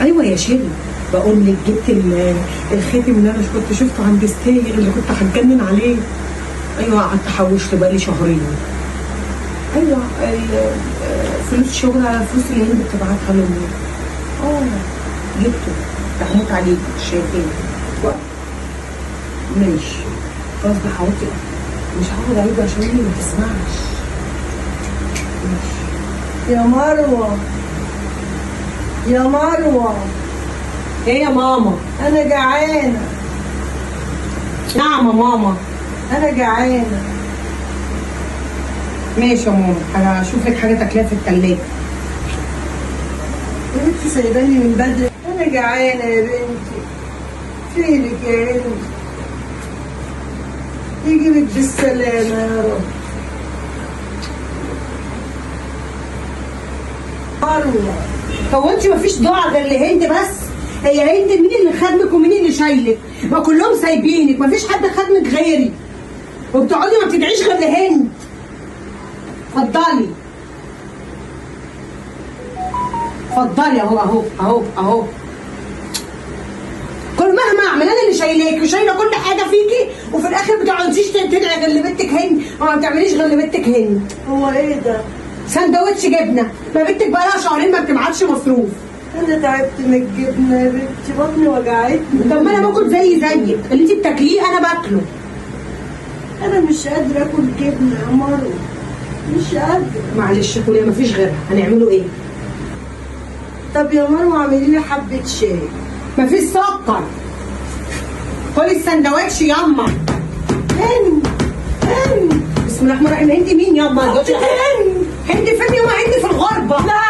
ايوه يا شيري، بقول لك جبت الخاتم اللي انا كنت شفته عند ستاير اللي كنت هتجنن عليه. ايوه قعدت حوشت بقالي شهرين. ايوه فلوس شغل على فلوس اللي هند بتبعتها لامي. جبته. هموت عليك شايفين. ماشي خلاص بحاولت، مش هاخد عيب عشان هي ما تسمعش. ماشي يا مروه، يا مروه. ايه يا ماما؟ انا جعانه. نعم يا ماما. انا جعانه. ماشي يا ماما، انا هشوف لك حاجه تاكلها في الثلاجه. يا بنتي سايباني من بدري. انا جعانه يا بنتي. فينك يا هند؟ يجيبك بالسلامه يا رب. مروه، هو انت مفيش دعاء غير لهند بس؟ هي هند مين اللي خدمك ومين اللي شايلك؟ ما كلهم سايبينك، مفيش حد خدمك غيري. وبتقعدي ما بتدعيش غير لهند. اتفضلي اتفضلي، اهو. كل مهما اعمل انا اللي شايلاكي وشايله كل حاجه فيكي، وفي الاخر ما بتقعديش تدعي غير لبنتك هند وما بتعمليش غير لبنتك هند. هو ايه ده؟ سندوتش جبنه، ما بنتك بقى لها شهرين ما بتبعتش مصروف. انا تعبت من الجبنه يا بنتي، بطني وجعتني. طب ما انا باكل زيك، اللي انت بتاكليه انا باكله. انا مش قادره اكل جبنه يا مروه، مش قادره. معلش كليه مفيش غيرها، هنعمله ايه؟ طب يا مروه اعملي لي حبه شاي. مفيش سكر. كلي السندوتش ياما. هند، بسم الله الرحمن الرحيم. هند مين ياما؟ هند هند فين ياما؟ هند في الغربه. لا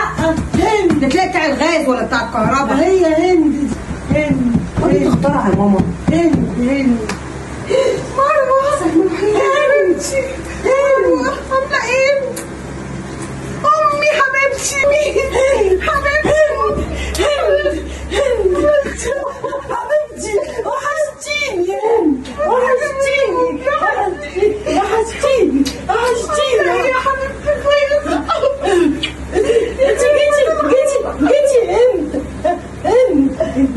هند ده تلاقي بتاع الغاز ولا بتاع الكهرباء. هي هند. خدي تختارها يا ماما. هند مروه حبيبتي. مروه عامله ايه؟ امي حبيبتي. مين حبيبتي؟ حبيبتي وحشتيني وحشتيني يا حبيبتي كويسه.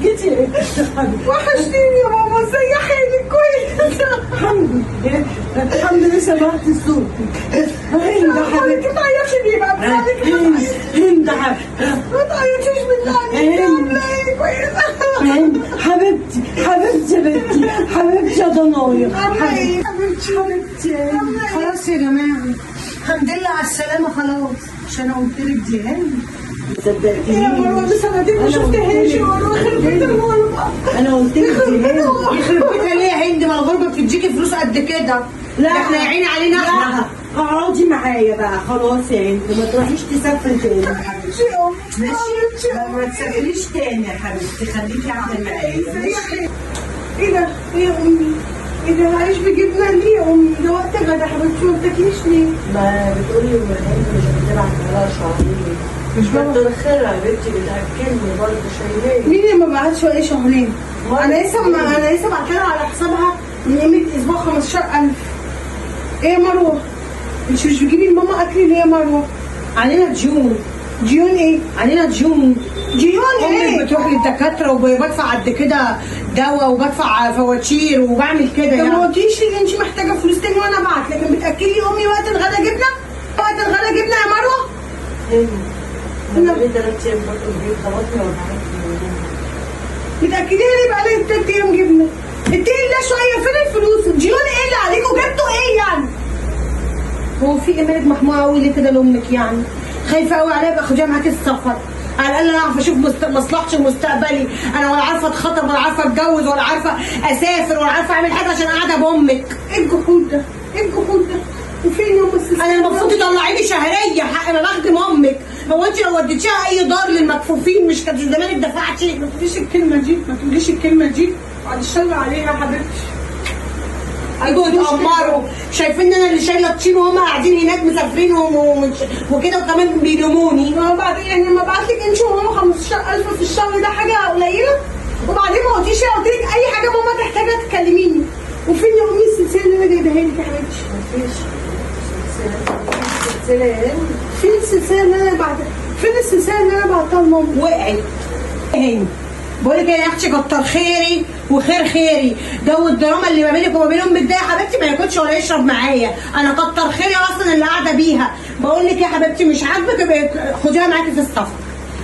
جيتي وحشتيني يا ماما، ازي حالك؟ كويسه الحمد لله سمعت صوتك. هند حبيبتي ما تعيطش ليه بقى؟ هند ما تعيطيش بالله عليك. عامله ايه؟ كويسه. حبيبتي بنتي يا ضنايا. عامله ايه؟ حبيبتي خلاص يا جماعه، الحمد لله على السلامه. خلاص مش انا قلت لك دي هند؟ صدقتيني يا مروه بسنتين ما شفتهاش يا مروه. يخرب بيت الغربه. انا قلت لك دي هند. يخرب بيتها ليه يا هند؟ ما الغربه بتديكي فلوس قد كده. لا احنا يا عيني علينا احنا. اقعدي معايا بقى خلاص يا هند، ما تروحيش تسافري تاني يا حبيبتي. ماشي ما تسافريش تاني يا حبيبتي، خليكي قاعده معايا. ايه ده؟ ايه يا امي؟ ايه ده؟ عايش بجبنه ليه يا امي؟ ده وقت غدا حبيبتي، ما بتاكليش ليه؟ ما بتقولي هند مش بتبعت لها شهرين. مش كتر خيرها يا بنتي، بتاكلني برضه شايلاني. مين اللي ما بعتش بقالي شهرين؟ انا لسه بعتلها على حسابها من قيمه اسبوع 15,000. ايه يا مروه؟ انت مش بتجيبي لماما اكل ليه يا مروه؟ علينا ديون. ديون ايه؟ علينا ديون. ديون ايه؟ امي بتروح للدكاتره وبدفع قد كده دواء وبدفع فواتير وبعمل كده يعني. ما قلتيش ان انت محتاجه فلوس تاني وانا ابعت، لكن بتاكلي امي وقت الغدا جبنه؟ وقت الغدا جبنه يا مروه؟ انا بقالي 3 ايام باكل جبنه، بطني وجعتني. بتاكليها ليه بقالي 3 ايام جبنه؟ اتقي الله شويه، فين الفلوس؟ الديون ايه اللي عليكوا؟ جبتوا ايه يعني؟ هو في ايه مالك محموقه قوي ليه كده لامك يعني؟ خايفه قوي عليا ابقى اخدها معاكي السفر. على الاقل انا اعرف اشوف مصلحتي ومستقبلي، انا ولا عارفه اتخطب ولا عارفه اتجوز ولا عارفه اسافر ولا عارفه اعمل حاجه عشان قاعده بامك. ايه الجحود ده؟ ايه الجحود ده؟ وفين يوم السلسله؟ انا المفروض تطلعي لي شهريه حق ما بخدم امك. هو انت لو وديتيها اي دار للمكفوفين مش كانت زمانك دفعتي؟ ما تقوليش الكلمه دي، ما تقوليش الكلمه دي. بعد الشر عليها يا حبيبتي. ايوه اتأمروا، شايفين ان انا اللي شايله الطين وهم قاعدين هناك مسافرين وكده، وكمان بيلوموني. وبعدين يعني لما ابعت لك انت وماما 15,000 في الشهر ده حاجه قليله؟ وبعدين ما قلتيش، قلت لك اي حاجه ماما تحتاجها تكلميني. وفين يا امي السلسله اللي انا جايبها لك يا حبيبتي؟ مفيش سلسله يا هند. فين السلسله اللي انا بعتها؟ فين السلسله اللي انا بعتها لماما؟ وقعت. هاني بقول لك يا اختي كتر خيري وخير خيري، جو الدراما اللي ما بينك وما بين امك ده يا حبيبتي ما ياكلش ولا يشرب معايا، انا كتر خيري اصلا اللي قاعده بيها. بقول لك يا حبيبتي مش عاجبك خديها معاكي في السفر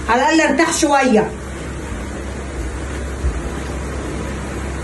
على الاقل ارتاح شويه.